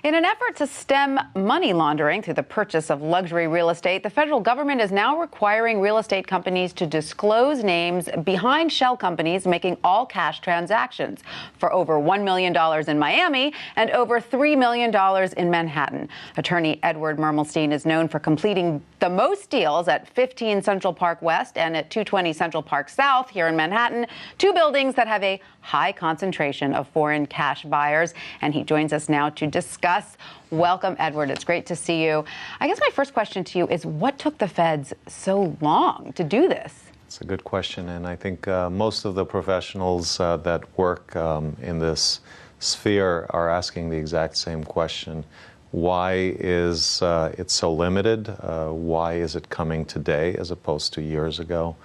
In an effort to stem money laundering through the purchase of luxury real estate, the federal government is now requiring real estate companies to disclose names behind shell companies making all-cash transactions for over $1 million in Miami and over $3 million in Manhattan. Attorney Edward Mermelstein is known for completing the most deals at 15 Central Park West and at 220 Central Park South here in Manhattan, two buildings that have a high concentration of foreign cash buyers. And he joins us now to discuss. Welcome, Edward. It's great to see you. I guess my first question to you is, what took the feds so long to do this? It's a good question, and I think most of the professionals that work in this sphere are asking the exact same question. Why is it so limited? Why is it coming today as opposed to years ago?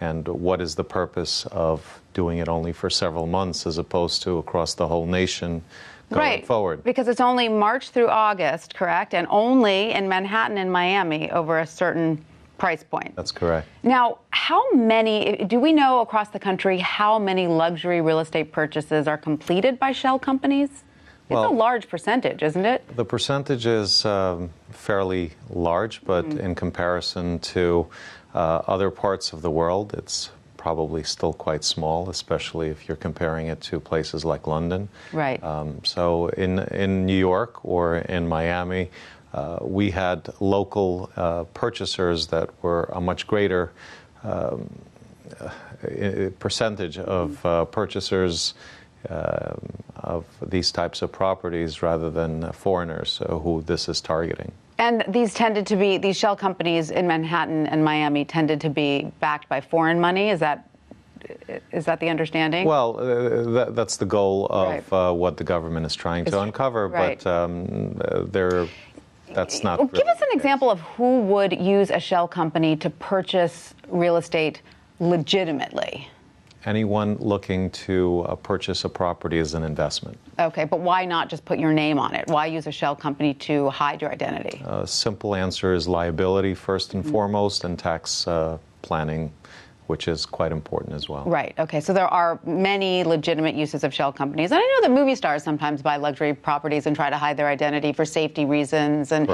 And what is the purpose of doing it only for several months as opposed to across the whole nation going forward? Because it's only March through August, correct? And only in Manhattan and Miami over a certain price point. That's correct. Now, do we know across the country how many luxury real estate purchases are completed by shell companies? It's a large percentage, isn't it? The percentage is fairly large, but in comparison to other parts of the world, it's probably still quite small, especially if you're comparing it to places like London. Right. So in New York or in Miami, we had local purchasers that were a much greater percentage of purchasers of these types of properties rather than foreigners who this is targeting. And these shell companies in Manhattan and Miami tended to be backed by foreign money. Is that the understanding? Well, that's the goal of what the government is trying to uncover, but that's not. Give us an example of who would use a shell company to purchase real estate legitimately. Anyone looking to purchase a property as an investment. Okay, but why not just put your name on it? Why use a shell company to hide your identity? Simple answer is liability first and foremost, and tax planning, which is quite important as well. Right. Okay. So there are many legitimate uses of shell companies. And I know that movie stars sometimes buy luxury properties and try to hide their identity for safety reasons and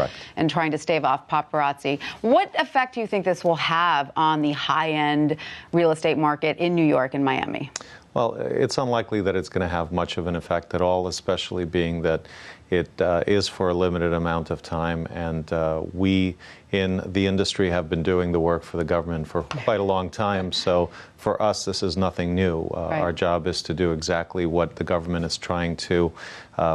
trying to stave off paparazzi. What effect do you think this will have on the high-end real estate market in New York and Miami? Well, it's unlikely that it's going to have much of an effect at all, especially being that it is for a limited amount of time, and we in the industry have been doing the work for the government for quite a long time, so for us this is nothing new. Our job is to do exactly what the government is trying to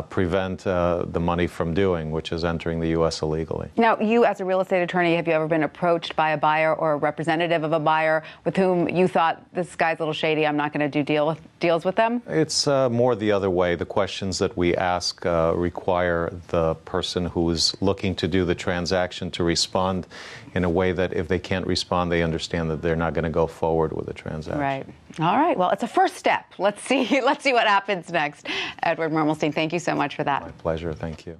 prevent the money from doing, which is entering the U.S. illegally. Now, you as a real estate attorney, have you ever been approached by a buyer or a representative of a buyer with whom you thought, this guy's a little shady, I'm not going to do deals with them? It's more the other way. The questions that we ask require the person who's looking to do the transaction to respond in a way that if they can't respond, they understand that they're not going to go forward with the transaction. Right. All right. Well, it's a first step. Let's see what happens next. Edward Mermelstein, thank you so much for that. My pleasure. Thank you.